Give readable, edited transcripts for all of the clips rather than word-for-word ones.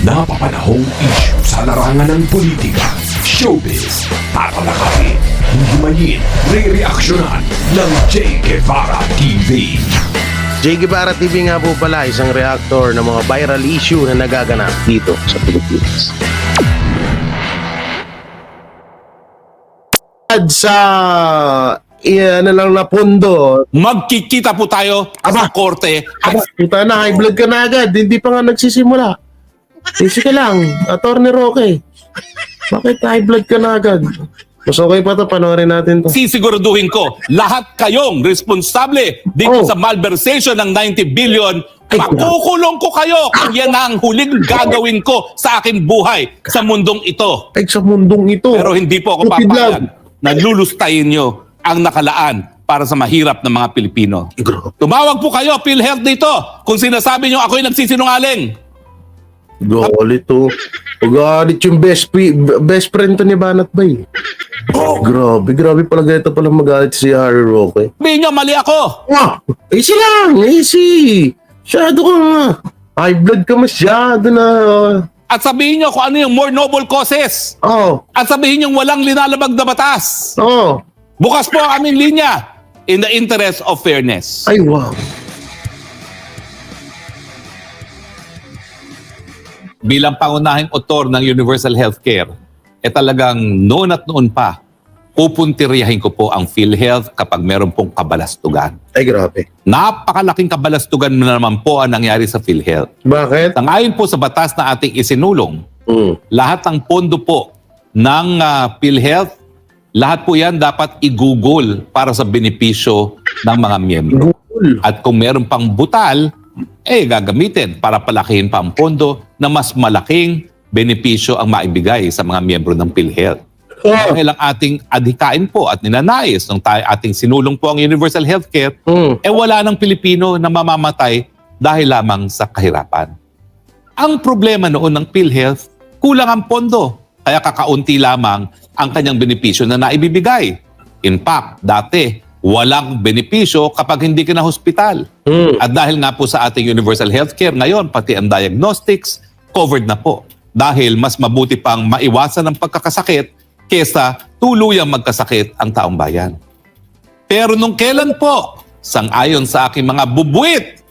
napapanahong issue sa larangan ng politika, showbiz, tatalakayin, himayin, re-reaksyonan ng Che Guevara TV. Che Guevara TV nga po pala, isang reactor ng mga viral issue na nagaganap dito sa Pilipinas. Sa ano lang na pondo. Magkikita po tayo sa korte. Puta na, high blood ka na agad. Hindi pa nga nagsisimula. Easy ka lang, Attorney Roque. Bakit high blood ka na agad? Mas okay pa ito, panoorin natin to. Sisiguraduhin ko, lahat kayong responsable dito sa malversation ng 90 billion, makukulong ko kayo kung yan ang huling gagawin ko sa aking buhay sa mundong ito. Ay, sa mundong ito. Pero hindi po ako Stupid papayag lang. na lulustayin nyo ang nakalaan para sa mahirap ng mga Pilipino. Grabe. Tumawag po kayo, PhilHealth dito, kung sinasabi nyo ako'y nagsisinungaling. Galit to. Galit yung best friend to ni Banat Bay. Grabe pala ganito pala magalit si Harry Roque. Sabihin nyo, mali ako. Easy lang, easy. Masyado ka nga. High blood ka masyado na. At sabihin nyo kung ano yung more noble causes. At sabihin nyo walang linalabag na batas. Bukas po ang aming linya in the interest of fairness. Ay, wow. Bilang pangunahing author ng Universal Healthcare, talagang noon at noon pa, pupuntiryahin ko po ang PhilHealth kapag meron pong kabalastugan. Ay, grabe. Napakalaking kabalastugan na naman po ang nangyari sa PhilHealth. Bakit? Ayon po sa batas na ating isinulong, lahat ng pondo po ng PhilHealth, lahat po yan dapat i-google para sa benepisyo ng mga miyembro. At kung meron pang butal, gagamitin para palakihin pa ang pondo na mas malaking benepisyo ang maibigay sa mga miyembro ng PhilHealth. Dahil ang ating adhikain po at ninanais ng ating sinulong po ang Universal Healthcare, wala ng Pilipino na mamamatay dahil lamang sa kahirapan. Ang problema noon ng PhilHealth, kulang ang pondo, kaya kakaunti lamang ang kanyang benepisyo na naibibigay. In fact, dati, walang benepisyo kapag hindi ka na hospital. At dahil nga po sa ating Universal Healthcare, ngayon pati ang diagnostics, covered na po. Dahil mas mabuti pang maiwasan ang pagkakasakit kesa tuluyang magkasakit ang taong bayan. Pero nung kailan po, sang-ayon sa aking mga bubuit,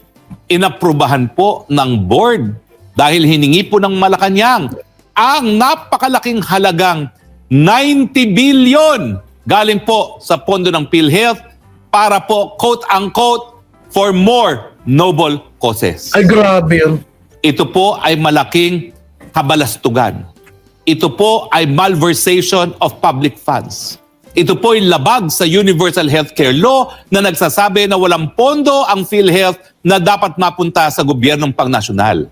inaprubahan po ng board dahil hiningi po ng Malacanang ang napakalaking halagang 90 billion galing po sa pondo ng PhilHealth para po, quote-unquote, for more noble causes. Ay, grabe yun. Ito po ay malaking kabalastugan. Ito po ay malversation of public funds. Ito po ay labag sa Universal Healthcare Law na nagsasabi na walang pondo ang PhilHealth na dapat mapunta sa gobyernong pangnasyonal.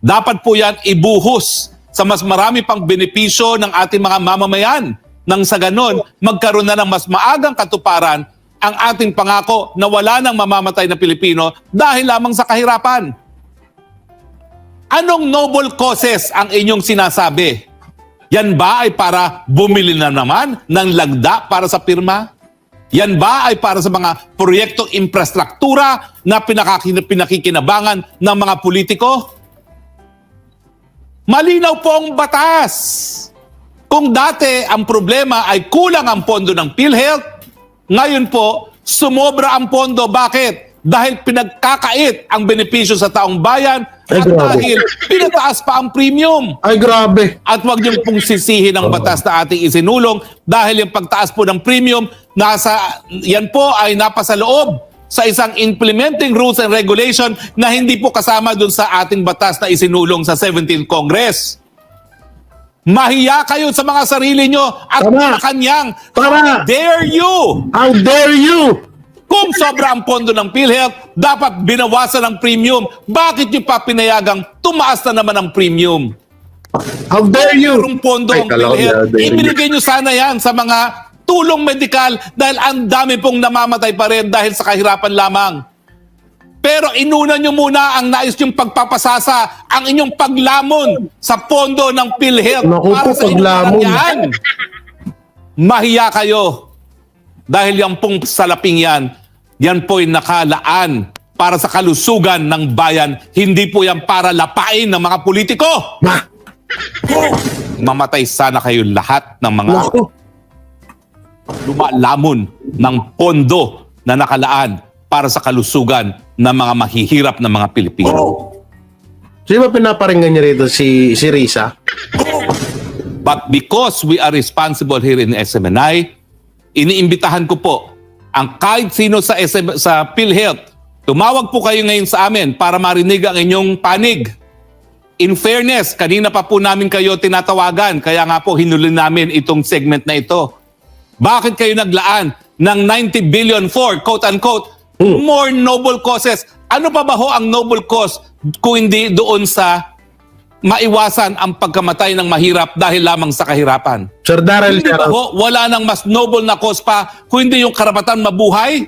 Dapat po yan ibuhos sa mas marami pang benepisyo ng ating mga mamamayan. Nang sa ganon, magkaroon na ng mas maagang katuparan ang ating pangako na wala nang mamamatay na Pilipino dahil lamang sa kahirapan. Anong noble causes ang inyong sinasabi? Yan ba ay para bumili na naman ng lagda para sa pirma? Yan ba ay para sa mga proyektong infrastruktura na pinakikinabangan ng mga politiko? Malinaw po ang batas. Kung dati ang problema ay kulang ang pondo ng PhilHealth, ngayon po sumobra ang pondo. Bakit? Dahil pinagkakait ang benepisyo sa taong bayan at dahil pinataas pa ang premium. Ay, grabe. At huwag niyong pong sisihin ang batas na ating isinulong dahil yung pagtaas po ng premium, yan po ay napasa loob sa isang implementing rules and regulation na hindi po kasama dun sa ating batas na isinulong sa 17th Congress. Mahiya kayo sa mga sarili nyo at kanyang. How dare you? How dare you? Kung sobra ang pondo ng PhilHealth, dapat binawasan ang premium. Bakit nyo pa pinayagang tumaas na naman ang premium? How dare you? Kung pondo ang PhilHealth, ibinigay nyo sana yan sa mga tulong medikal dahil ang dami pong namamatay pa rin dahil sa kahirapan lamang. Pero inuna nyo muna ang nais nyong pagpapasasa, ang inyong paglamon sa pondo ng PhilHealth para sa inyong karangyaan. Mahiya kayo. Dahil yan pong salaping yan po'y nakalaan para sa kalusugan ng bayan. Hindi po yan para lapain ng mga politiko. Mamatay sana kayo lahat ng mga Naku. lumalamon ng pondo na nakalaan para sa kalusugan ng mga mahihirap na mga Pilipino. Sino ba pinaparinggan niya rito? Si Risa? But because we are responsible here in SMNI, iniimbitahan ko po ang kahit sino sa PhilHealth, tumawag po kayo ngayon sa amin para marinig ang inyong panig. In fairness, kanina pa po namin kayo tinatawagan, kaya nga po hinuli namin itong segment na ito. Bakit kayo naglaan ng 90 billion for, quote-unquote, more noble causes? Ano pa ba ho ang noble cause kung hindi doon sa maiwasan ang pagkamatay ng mahirap dahil lamang sa kahirapan? Sir Darrell, Hindi ba ho, wala nang mas noble na cause pa kung hindi yung karapatan mabuhay?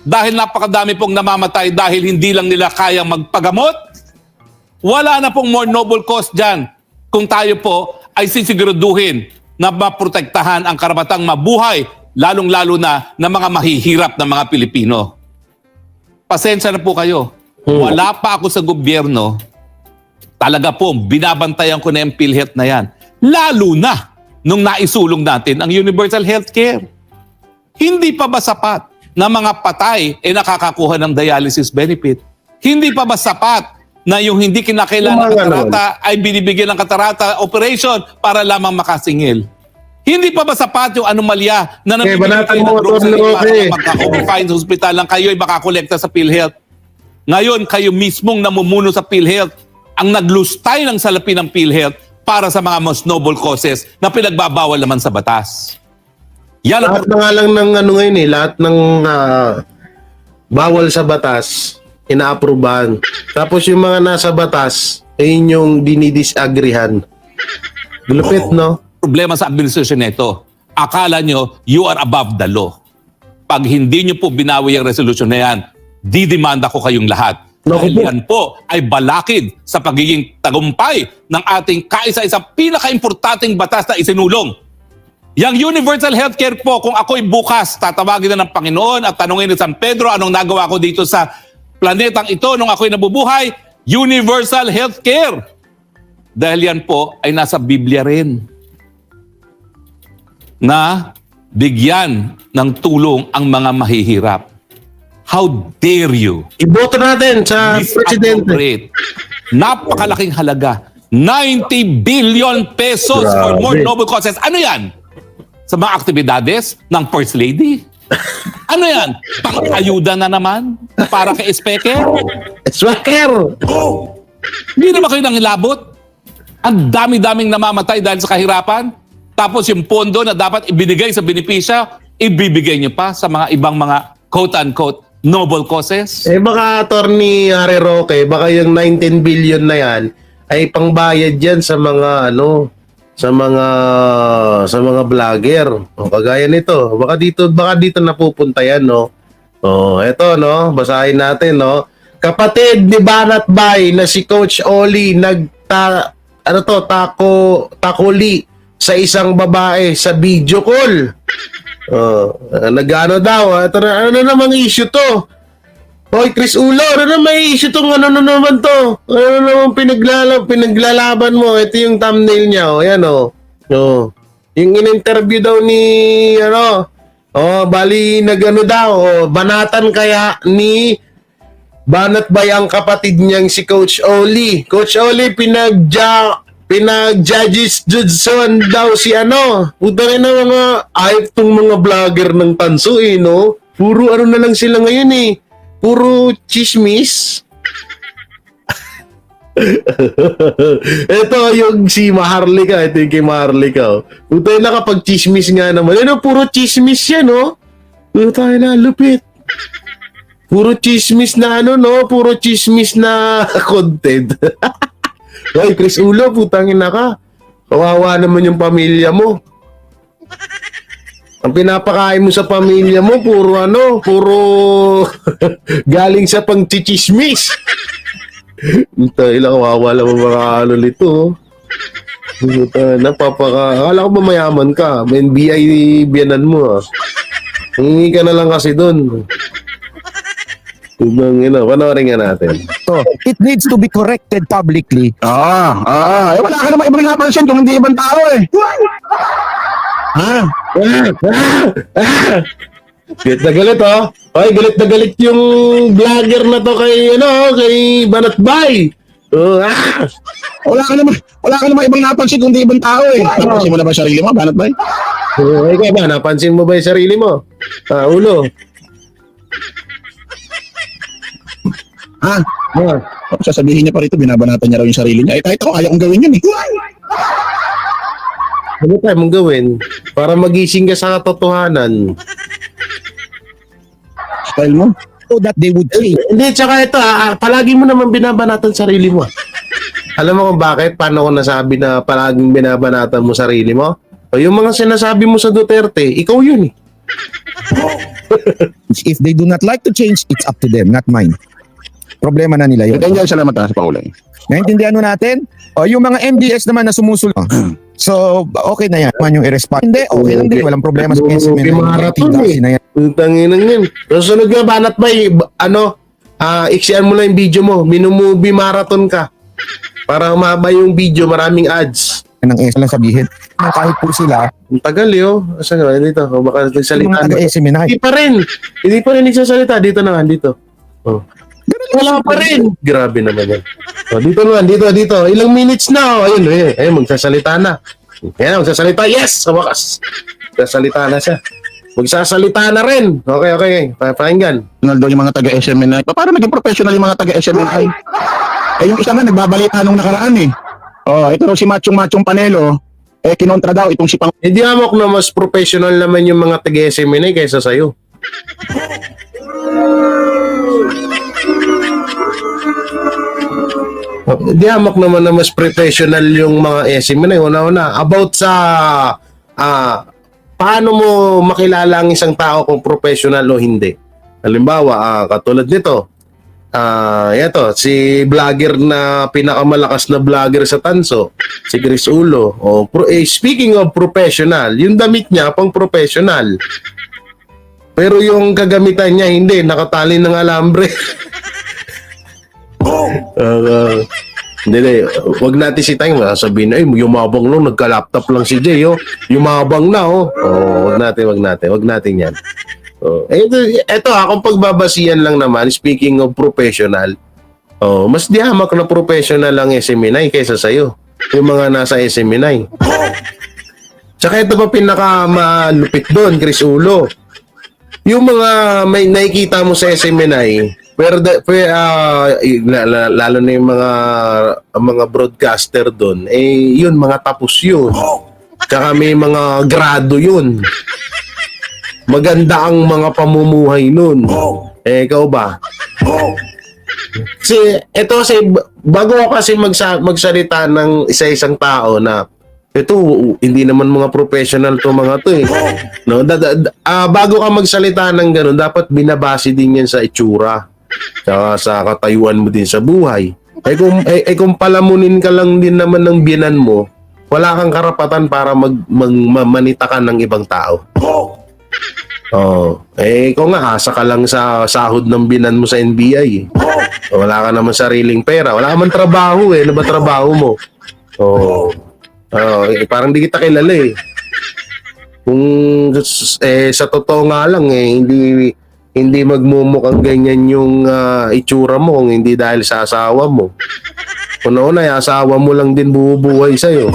Dahil napakadami pong namamatay dahil hindi lang nila kayang magpagamot? Wala na pong more noble cause dyan kung tayo po ay sisiguraduhin na maprotektahan ang karapatang mabuhay, lalong-lalo na ng mga mahihirap na mga Pilipino. Pasensya na po kayo. Wala pa ako sa gobyerno. Talaga po, binabantayan ko na yung PhilHealth na yan. Lalo na nung naisulong natin ang universal healthcare. Hindi pa ba sapat na mga patay nakakakuha ng dialysis benefit? Hindi pa ba sapat na yung hindi kinakailangan ng katarata ay binibigyan ng katarata operation para lamang makasingil? Hindi pa ba sapat yung anomalya na nabibigyan kayo ng grocery para magka-confine sa hospital lang kayo ay makakolekta sa PhilHealth? Ngayon, kayo mismong namumuno sa PhilHealth ang naglustay ng salapi ng PhilHealth para sa mga most noble causes na pinagbabawal naman sa batas. Yan ang lahat na nga lang ng ano ngayon lahat ng bawal sa batas, inaaprubahan. Tapos yung mga nasa batas, ayun yung dinidisagrihan. Lupit, no? problema sa administrasyon nito. Akala nyo, you are above the law. Pag hindi nyo po binawi ang resolusyon na yan, didemanda ko kayong lahat. Naku Dahil po. yan po ay balakid sa pagiging tagumpay ng ating kaisa-isa pinaka-importanting batas na isinulong. Yang universal healthcare po, kung ako'y bukas, tatawagin na ng Panginoon at tanungin ni San Pedro anong nagawa ko dito sa planetang ito nung ako'y nabubuhay, universal healthcare. Dahil yan po ay nasa Biblia rin na bigyan ng tulong ang mga mahihirap. How dare you? Iboto natin sa presidente. Misappropriate. Napakalaking halaga. 90 billion pesos for Grabe. more noble causes. Ano yan? Sa mga aktibidades ng First Lady? Ano yan? Pang-ayuda na naman? Para kay Speaker? Swaker! Hindi naman kayo nangilabot? Ang dami-daming namamatay dahil sa kahirapan? Tapos yung pondo na dapat ibinigay sa benepisya, ibibigay niyo pa sa mga ibang mga quote-unquote noble causes? Eh baka Attorney Harry Roque, baka yung 19 billion na yan ay pangbayad yan sa mga ano, sa mga vlogger. O kagaya nito, baka dito napupunta yan, no. Oh, eto no, basahin natin, no. Kapatid ni Banat Bay na si Coach Oli takoli sa isang babae sa video call. Nagano daw, ito na, ano namang issue to? Hoy, Chris Ulo, ano namang issue tong ano naman to? Ano namang pinaglalaban mo? Ito yung thumbnail niya, oh, yan, oh. Oh. Yung in-interview daw ni, bali nagano daw, banatan kaya ni Banat Bay ang kapatid niyang si Coach Oli. Coach Oli, pinag-judges Judson daw si Putangin na mga ayop tong mga vlogger ng tanso no? Puro ano na lang sila ngayon puro chismis. Ito yung si Maharlika, ito yung kay Maharlika. Putangin na kapag chismis nga naman. Puro chismis yan, no? Putangin na, lupit. Puro chismis na puro chismis na content. Hoy, Chris Ulo, putangin na ka. Kawawa naman yung pamilya mo. Ang pinapakain mo sa pamilya mo, puro galing sa pang-chichismis. Kawawa lang mga nito. Akala ko ba mayaman ka? May NBI biyanan mo. Hingi ka na lang kasi doon. Panoorin nga natin. It needs to be corrected publicly. Wala ka naman ibang napansin kung hindi ibang tao eh. Galit na galit, oh. Ay, galit na galit yung vlogger na to kay Banatbay. Wala ka naman ibang napansin kung hindi ibang tao eh. Napansin mo na ba sarili mo, Banat Bay? Ikaw ba, napansin mo ba yung sarili mo? Ulo. Sasabihin niya pa rito, binabanatan niya raw yung sarili niya. Kahit ako, ayaw kong gawin yun eh. Ano tayo mong gawin? Para magising ka sa katotohanan. Style mo? So that they would change. Hindi, tsaka ito, palagi mo naman binabanatan sarili mo. Alam mo kung bakit? Paano ko nasabi na palaging binabanatan mo sarili mo? O yung mga sinasabi mo sa Duterte, ikaw yun eh. If they do not like to change, it's up to them, not mine. Problema na nila yun. Ganyan salamat sa Pangulo. Naintindihan mo natin? O yung mga MDS naman na sumusunod. So, okay na yan. Man yung i-respond. Hindi, okay lang din. Walang problema sa SMN. Marathon eh. Ang tanginang yun. Susunod ka, Banat Bay, iksian mo lang yung video mo. Minumovie marathon ka. Para humaba yung video, maraming ads. Ng S lang sabihin. Kahit po sila, Ang tagal yo. Asan nga dito? O baka yung nagsalita mga na. taga-SMN, Hindi pa rin nagsasalita. Dito na nga, dito. Oh. Wala pa rin. Grabe naman yan. Oh, dito naman, dito. Ilang minutes na. Oh. Ayun, magsasalita na. Ayan, magsasalita. Yes! Sa wakas. Magsasalita na siya. Magsasalita na rin. Okay. Pakinggan. Daw yung mga taga-SMNI. Paano naging professional yung mga taga-SMNI? Yung isa nga nagbabalita nung nakaraan eh. Ito raw si Machong Panelo, kinontra daw itong si Hindi amok na mas professional naman yung mga taga-SMNA kaysa sa'yo. Hindi amok naman na mas professional yung mga SMNA. Una-una, about sa paano mo makilala ang isang tao kung professional o hindi. Halimbawa, katulad nito, ito, si vlogger na pinakamalakas na vlogger sa Tanso, si Chris Ulo. Speaking of professional, yung damit niya pang professional. Pero yung kagamitan niya hindi, nakatali ng alambre. Hindi, wag natin si Tayng sabihin ay yumabang lang, nagka-laptop lang si Jay, yumabang na, wag natin yan. Ito kung pagbabasihan lang naman, speaking of professional, mas dihamak na professional ang SMNI kaysa sa'yo, yung mga nasa SMNI. Tsaka ito pa pinakamalupit doon, Chris Ulo. Yung mga may nakikita mo sa SMNI, lalo na yung mga broadcaster doon, yun, mga tapos yun. Tsaka may mga grado yun. Maganda ang mga pamumuhay nun. Ikaw ba? Kasi bago ako kasi magsalita ng isa-isang tao na ito, hindi naman mga professional to mga to eh. No? Bago ka magsalita ng ganun, dapat binabase din yan sa itsura. Tsaka sa katayuan mo din sa buhay. Kung palamunin ka lang din naman ng binan mo, wala kang karapatan para manita ka ng ibang tao. Ikaw nga, asa ka lang sa sahod ng binan mo sa NBI. Wala ka naman sariling pera. Wala ka man trabaho eh. Ano ba trabaho mo? Parang di kita kilala eh. Kung sa totoo nga lang hindi magmumukhang ganyan yung itsura mo kung hindi dahil sa asawa mo. Una-una, yung asawa mo lang din bubuhay sa'yo.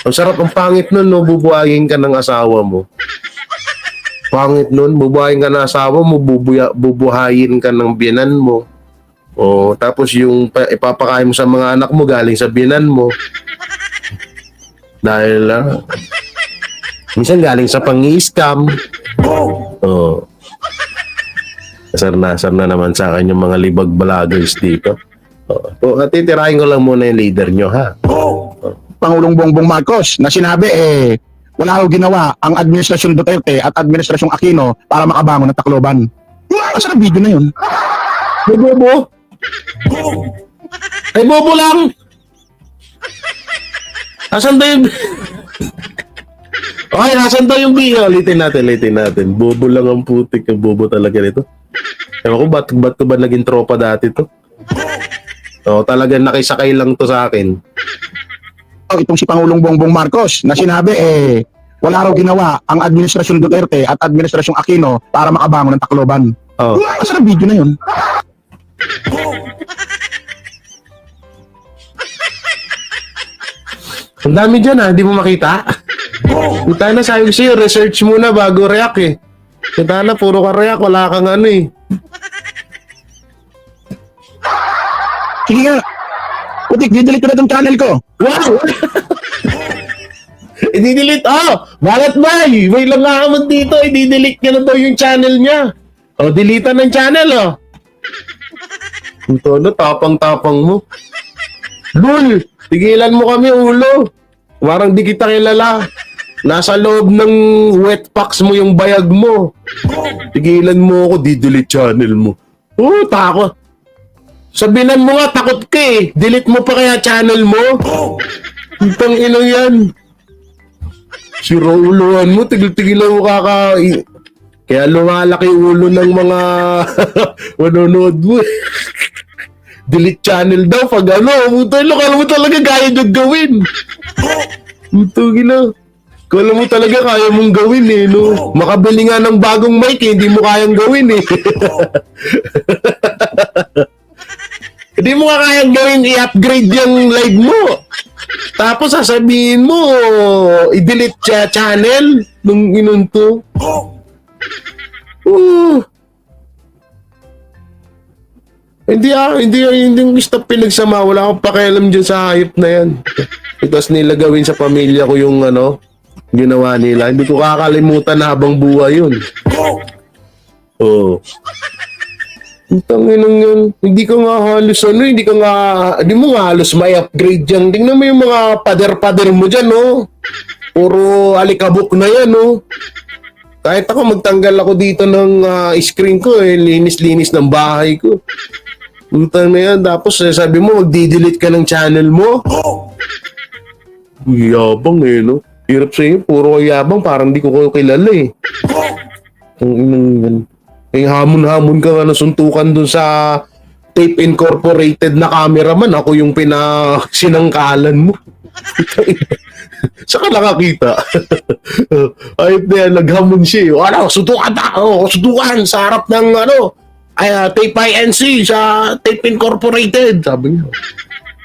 Ang sarap, ang pangit nun, no? Bubuhayin ka ng asawa mo. Pangit nun, bubuhayin ka ng asawa mo, bubuhayin ka ng biyanan mo. Tapos yung ipapakain mo sa mga anak mo galing sa biyanan mo. Dahil, minsan galing sa pang-i-scam. Asar na naman sa akin yung mga libag vloggers dito. Titirahin ko lang muna yung leader nyo, ha? Pangulong Bongbong Marcos na sinabi wala ko ginawa ang administrasyon Duterte at administrasyong Aquino para makabangon ng Tacloban. Asan ang video na yun? Ay, bobo! Ay, bobo lang! Asan daw yung... Okay, nasan daw yung video? Litin natin. Bobo lang ang putik. Bobo talaga nito. Ewan ko, ba't ko ba naging tropa dati to? Oo, talagang nakisakay lang to sa akin. Itong si Pangulong Bongbong Marcos na sinabi wala raw ginawa ang Administrasyon Duterte at Administrasyong Aquino para makabangon ng Tacloban. Oh. Asan ang video na yun? Ang dami dyan ha, hindi mo makita? Punta na, sabi ko sa'yo, research muna bago react eh. Punta na, puro ka react, wala kang ano eh. Sige nga. Putik, didelete ko na itong channel ko. Wow! I-delete, balat ba? May lang naman dito, i-delete niya na daw yung channel niya. Delete ng channel Ito na, tapang-tapang mo. Lul, tigilan mo kami, ulo. Parang di kita kilala. Nasa loob ng wet packs mo yung bayag mo. Tigilan mo ako, di-delete channel mo. Takot. Sabihan mo nga, takot ka eh. Delete mo pa kaya channel mo? Itang ino yan. Siro-uluhan mo, tigil-tigilan mo Kaya lumalaki ulo ng mga manonood mo. Delete channel daw pag lokal mo talaga kaya nyo gawin. Kala mo talaga kaya mong gawin no? Makabili nga ng bagong mic hindi mo kayang gawin Hindi mo nga kayang gawin i-upgrade yung live mo. Tapos sasabihin mo, i-delete channel nung inunto. Hindi yung stop pinagsama. Wala akong pakialam dyan sa hayop na yan. Tapos nila gawin sa pamilya ko yung ginawa nila. Hindi ko kakalimutan habang buhay yun. Tanginang yun. Hindi ka nga halos hindi mo nga halos may upgrade dyan. Tingnan mo yung mga pader-pader mo dyan, Puro alikabok na yan, Kahit ako magtanggal ako dito ng screen ko, linis-linis ng bahay ko. Utang na yan. Tapos sabi mo, magdi-delete ka ng channel mo. Yabang no? Hirap sa'yo, puro yabang, parang di ko kilala hamon-hamon ka nga nasuntukan dun sa Tape Incorporated na cameraman. Ako yung sinangkalan mo. Saka nakakita. Ayop na yan, naghamon siya. Suntukan sa harap ng Tape INC sa Tape Incorporated. Sabi niya.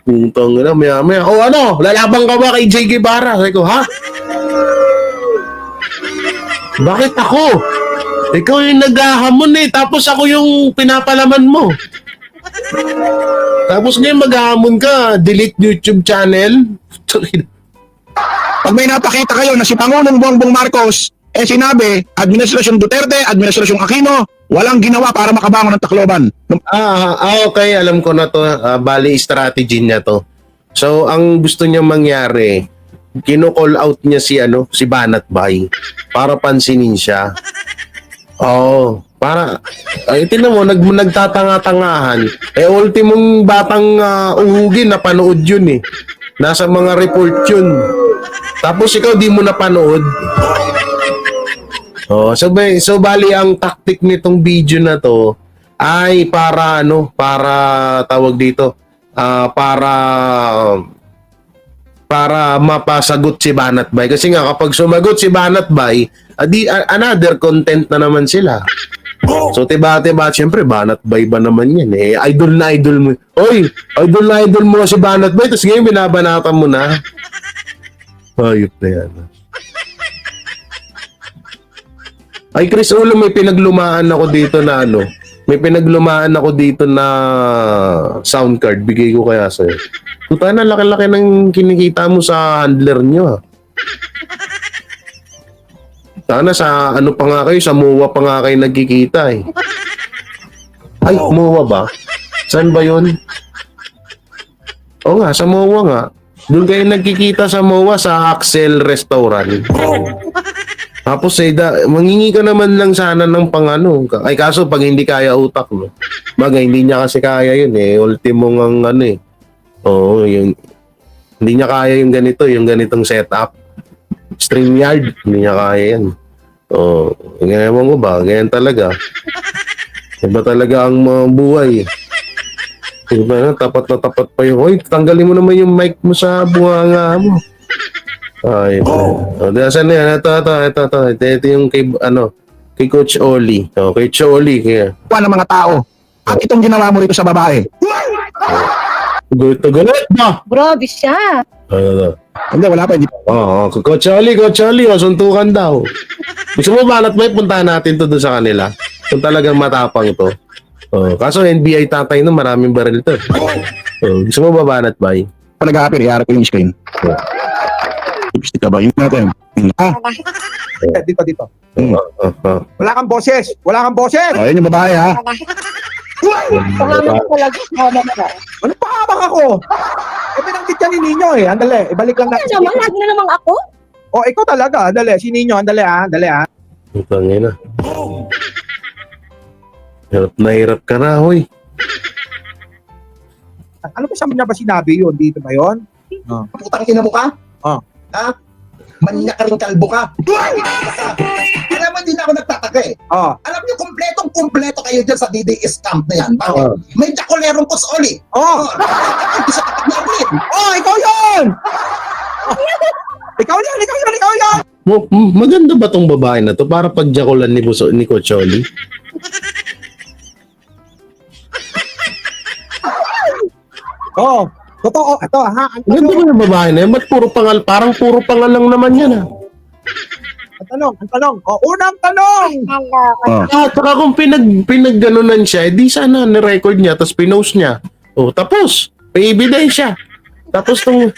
Puntang na, maya-maya. Lalabang ka ba kay J. Guevara? Sabi ko, ha? Bakit ako? Ikaw yung naghahamon tapos ako yung pinapalaman mo. Tapos ngayon maghahamon ka, delete YouTube channel. Pag may napakita kayo na si Pangulong Bongbong Marcos, sinabi, Administrasyon Duterte, Administrasyong Aquino, walang ginawa para makabangon ng Tacloban. Okay, alam ko na to. Bali, strategy niya to. So, ang gusto niya mangyari, kino-call out niya si Banat Bay para pansinin siya. Tingnan mo, nagtatanga-tangahan. Ultimong batang uhugin, napanood yun Nasa mga report yun. Tapos ikaw di mo napanood. So bali ang tactic nitong video na to ay para tawag dito, para mapasagot si Banat Bay. Kasi nga kapag sumagot si Banat Bay, another content na naman sila. So tiba, siyempre Banat Bay ba naman yan idol na idol mo. Idol na idol mo si Banat Bay, tapos ngayon binabanatan mo na. Ayop na yan. Ay Chris Ulo, may pinaglumaan ako dito na sound card. Bigay ko kaya sa'yo. Tuta na, laki-laki ng kinikita mo sa handler nyo Sana sa pa nga kayo, sa MOA pa nga kayo nagkikita Ay, MOA ba? Saan ba yun? Oo nga, sa MOA nga. Doon kayo nagkikita sa MOA sa Axel Restaurant. Tapos mangingi ka naman lang sana ng Ay kaso pag hindi kaya utak mo. Bagay, hindi niya kasi kaya yun Ultimo ng Oo, yun. Hindi niya kaya yung ganitong setup. StreamYard, hindi niya kaya yan. Ewan ko ba, ganyan talaga. Iba talaga ang mga buhay. Iba na, tapat na tapat pa yung, hoy, tanggalin mo naman yung mic mo sa bunganga mo. Ay, saan na yan? Ito yung kay, kay Coach Oli. Kay Coach Oli. Kaya, ng mga tao. At itong ginawa mo rito sa babae. gulit na gulit ba? Grabe siya. Hindi, wala pa. Hindi. Coach Oli, suntukan daw. Gusto mo banat ba, puntahan natin to doon sa kanila? Kung talagang matapang to. Kaso NBI tatay no, maraming baril to. Gusto mo ba banat ba? Nag-a-appear, i-harap ko yung screen. Lipstick ka ba? Yung natin. Dito. Wala kang boses. Wala kang boses. Ayun yung babae, ha? Pangalan ko talaga. Ano pa habang ako? Binanggit ka ni Ninyo eh. Andali, ibalik lang natin. Ano naman? Lagi na naman ako? Ikaw talaga. Andali, si Ninyo. Andali ha. Tangin na. Hirap na hirap ka na, hoy. Ano ba niya ba sinabi yun? Dito ba yun? Putang ina mo ka? Oh. Ha? Manyak ka rin kalbo ka. Kaya mo hindi na ako nagtataka eh. Alam niyo, kumpleto kayo dyan sa DDS camp na yan. Bakit? May jakolerong kusoli. Hindi sa tatak na ulit. Ikaw yun! Ikaw yun! Maganda ba tong babae na to para pagjakulan ni Coach Oli? Totoo. Ito ha. Maganda ba yung babae na yan? Ba't parang puro pangal lang naman yan ha? Ang tanong. Unang tanong! Saka kung pinagganunan siya, di sana ni-record niya, tapos pinost niya. Tapos, may ebidensya. Tapos tong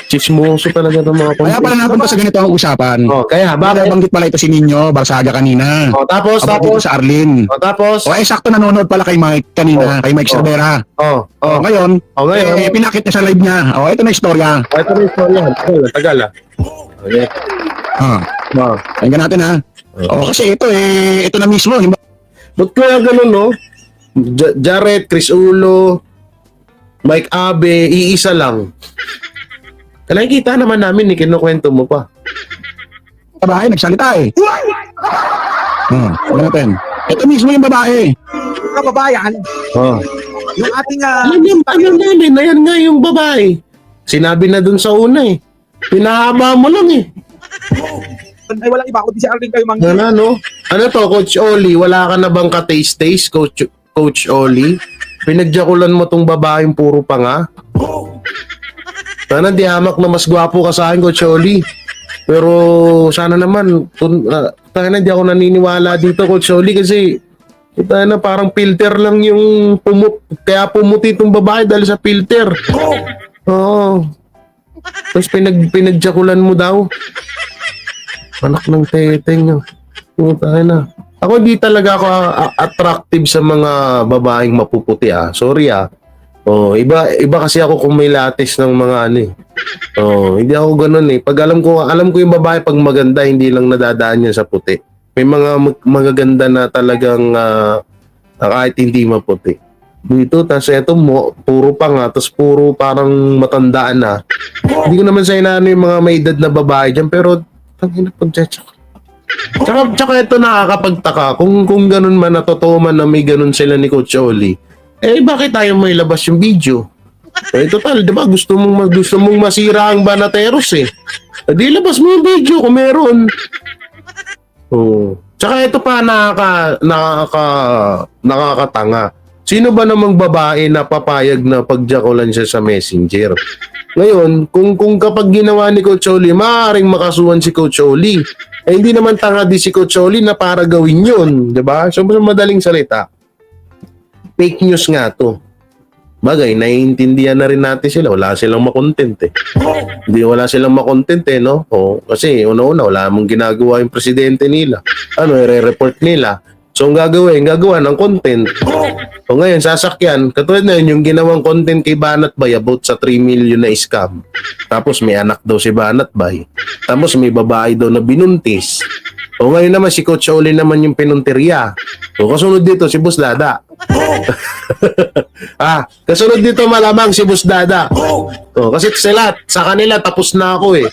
chismoso talaga ng mga Kaya pala napunta sa ganito ang usapan. Kaya, bakit? Banggit pala ito si Ninyo, Barsaga kanina. Tapos, Sa Arlene. tapos, Sakto nanonood pala kay Mike kanina, kay Mike Cervera. Ngayon, pinakit niya sa live niya. Ito na istorya. ito na yung storya. Tagal Okay. Pakinggan natin ha. Kasi ito na mismo. Ba't kaya ganun, no? Jared, Chris Ulo, Mike Abe, iisa lang. Nakikita naman namin, kinukwento mo pa. Babae, nagsalita eh. Ano natin? Ito mismo yung babae. Kababayan, yung ating Ano namin, ayan nga yung babae. Sinabi na dun sa una eh. Pinahaba mo lang eh. ay walang iba kundi si Arlene kayo mang Ano to, Coach Oli? Wala ka na bang ka-taste-taste, Coach Oli? Pinagjakulan mo tong babaeng puro pa nga? Sana di hamak na mas gwapo ka sa akin, Coach Oli. Pero sana naman, sana di ako naniniwala dito, Coach Oli, kasi na parang filter lang yung kaya pumuti itong babae dahil sa filter. Tapos pinagjakulan mo daw. Anak ng teteng. Na. Ako hindi talaga ako attractive sa mga babaeng mapuputi Sorry iba kasi ako kung may latex ng mga hindi ako ganoon eh. Pag alam ko yung babae pag maganda, hindi lang nadadaan niya sa puti. May mga magaganda na talagang kahit hindi maputi. Dito, tas eto puro pa nga, tas puro parang matandaan na. Hindi ko naman sa inaano yung mga may edad na babae dyan, pero tangina pag-check. Tsaka ito nakakapagtaka, kung ganun man, totoo man na may ganun sila ni Coach Oli, bakit tayo may labas yung video? Total, di ba? Gusto mong masira ang Banateros eh. Di labas mo yung video kung meron. Tsaka ito pa nakakatanga. Sino ba namang babae na papayag na pagjakulan siya sa Messenger? Ngayon, kung kapag ginawa ni Coach Oli, maaaring makasuhan si Coach Oli. Hindi naman tanga di si Coach Oli na para gawin yun. Diba? So, madaling salita, fake news nga to. Bagay, naiintindihan na rin natin sila. Wala silang makontent eh. Wala silang makontent eh, no? Kasi una-una, wala mong ginagawa yung presidente nila. I-report nila. So, ang gagawa ng content. Ngayon, sasakyan, katulad na yun, yung ginawang content kay Banat Bay about sa 3 million na scam. Tapos may anak daw si Banat Bay. Tapos may babae daw na binuntis. Ngayon naman, si Coach Oli naman yung pinunteriya. Kasunod dito, si Boss Dada. Kasunod dito malamang si Boss Dada. Kasi sila, sa kanila, tapos na ako eh.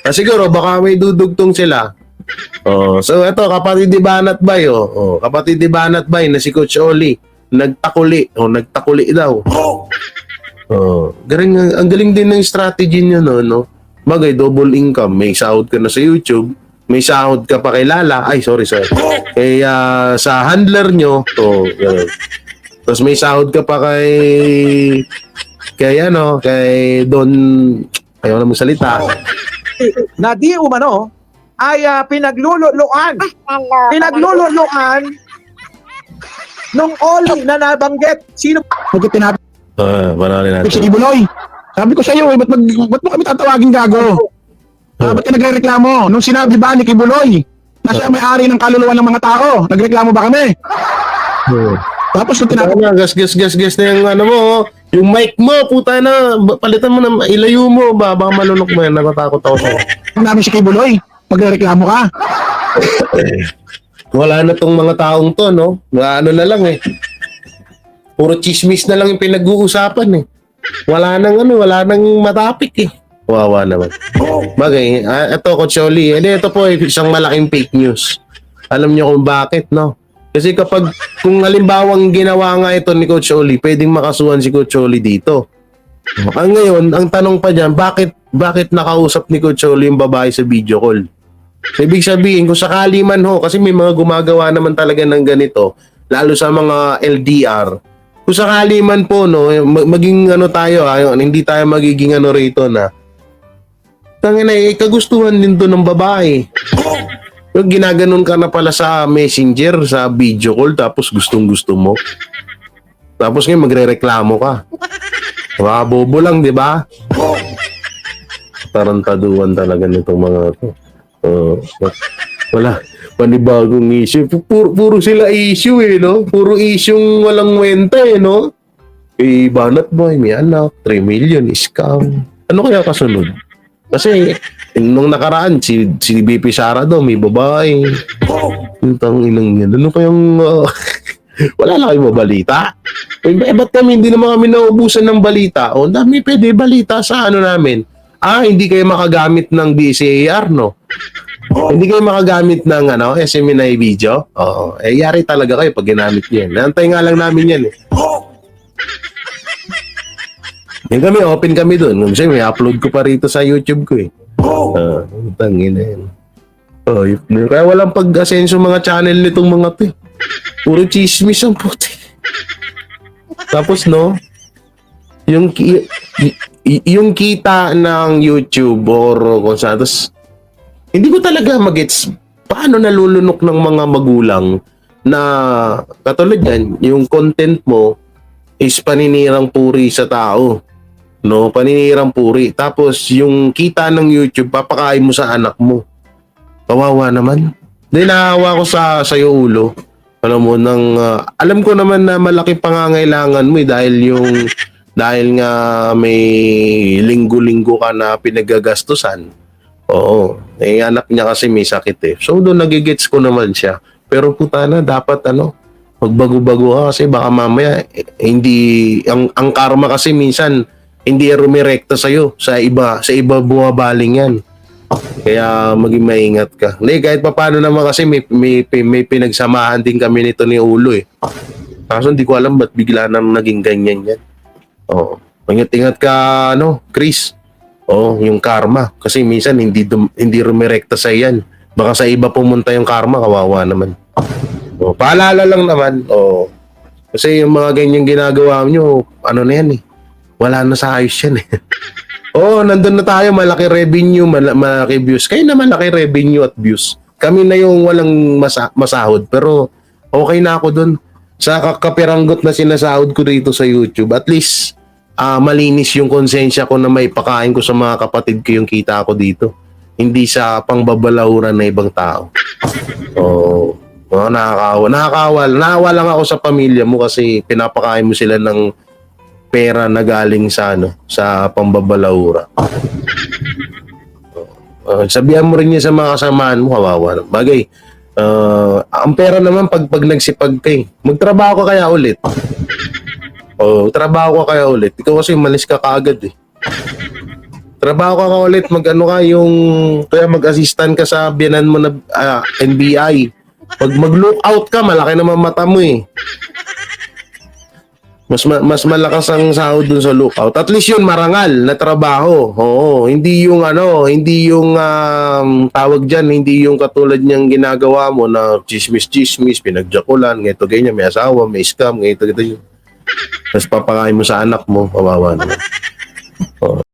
Siguro, baka may dudugtong sila. Oh, so eto kapatid ni Banat Bay kapatid ni Banat Bay na si Coach Oli nagtakuli daw. Ang galing din ng strategy niyo no. Bagay double income, may sahod ka na sa YouTube, may sahod ka pa kay Lala, sorry. Kaya sa handler nyo, ganun. Tapos may sahod ka pa kay Don, ayaw na magsalita. Na di umano ay pinaglululuan nung Oli na nabanggit. Sino Bakit tinabi Panoorin natin. si Ibuloy? Sabi ko sa iyo, ba't mo kami tatawagin gago? Ba't ka nagrereklamo? Nung sinabi ba ni Kibuloy na siya may-ari ng kaluluwa ng mga tao, nagreklamo ba kami? Tapos nung tinabi Gas na yung mo, yung mic mo, puta na, palitan mo na, ilayo mo, baka malunok mo yan, natatakot ako sa'yo. namin si Kibuloy, magrereklamo ka. Wala na tong mga taong to, no? Ano na lang puro chismis na lang yung pinag-uusapan wala nang matapik Wawa naman. Bagay, ito Coach Oli, ito po isang malaking fake news. Alam niyo kung bakit, no? Kasi kung halimbawang ginawa nga ito ni Coach Oli, pwedeng makasuhan si Coach Oli dito. Ang ngayon, ang tanong pa dyan, bakit nakausap ni Coach Oli yung babae sa video call? Ibig sabihin, kung sakali man kasi may mga gumagawa naman talaga ng ganito, lalo sa mga LDR, kung sakali man po, no, maging tayo, hindi tayo magiging rito na, kagustuhan din to ng babae. Yung ginaganon ka na pala sa messenger, sa video call, tapos gustong-gusto mo. Tapos ngayon magre-reklamo ka. Mga bobo lang, di ba? Tarantaduan talaga nitong mga to. Wala. Panibagong issue. Puro sila issue no? Puro issue walang wenta no? Banat Boy, may anak, 3 million, scam. Ano kaya kasunod? Kasi nung nakaraan, si BP Sara daw, may babae. Putang inang yan. Ano kayang... wala lang kayo mabalita. Ba't kami, hindi naman kami naubusan ng balita? Dami pwede balita sa namin. Hindi kayo makagamit ng DCAR, no? Hindi kayo makagamit ng SMNI video? Oo. Yari talaga kayo pag ginamit niyo yan. Nantay nga lang namin yan Yan kami, open kami doon. Kasi may upload ko pa rito sa YouTube ko tangin na yan. Kaya walang pag-asenso mga channel nitong mga to Puro chismis ang puti. Tapos yung kita ng YouTube or kung saan, tapos hindi ko talaga magets paano nalulunok ng mga magulang na katulad yan, yung content mo is paninirang puri sa tao. No, paninirang puri. Tapos yung kita ng YouTube, papakain mo sa anak mo. Kawawa naman. Hindi, naawa ko sa iyo ulo. Alam mo, alam ko naman na malaki pangangailangan mo dahil nga may linggo-linggo ka na pinagagastusan. Oo. Anak niya kasi may sakit So doon nagigets ko naman siya. Pero puta na, dapat magbago-bago ka kasi baka mamaya hindi ang karma kasi minsan hindi rumirekta sa iyo. Sa iba bumabaling yan. Kaya maging maingat ka. Hindi, kahit paano naman kasi may pinagsamahan din kami nito ni Ulo Kaso hindi ko alam ba't bigla nang naging ganyan yan. Ingat-ingat ka Chris. Yung karma. Kasi minsan hindi rumirekta sa yan. Baka sa iba pumunta yung karma, kawawa naman. Paalala lang naman. Kasi yung mga ganyang ginagawa nyo, na yan wala na sa ayos yan nandun na tayo, malaki revenue, malaki views. Kayo na malaki revenue at views. Kami na yung walang masahod. Pero okay na ako dun. Sa kapiranggot na sinasahod ko dito sa YouTube, at least malinis yung konsensya ko na may pakain ko sa mga kapatid ko yung kita ko dito. Hindi sa pangbabalauran na ibang tao. Nakakawa lang ako sa pamilya mo kasi pinapakain mo sila ng pera na galing sa pambabalaura. Sabihan mo rin niya sa mga kasamahan mo, kawawa. Bagay, ang pera naman pag nagsipag kay, magtrabaho ka kaya ulit. Trabaho ka kaya ulit. Ikaw kasi malis ka kaagad Trabaho ka ulit, mag-ano ka yung, kaya mag-assistant ka sa biyanan mo na NBI. Pag mag-lookout ka, malaki naman mata mo eh. Mas malakas ang sahod dun sa lookout. At least yun, marangal na trabaho. Oo, hindi yung hindi yung tawag dyan, hindi yung katulad niyang ginagawa mo na chismis, pinagjakulan, ganito, ganyan, may asawa, may scam, ganito. Tapos papakain mo sa anak mo, kawawa naman. Oo.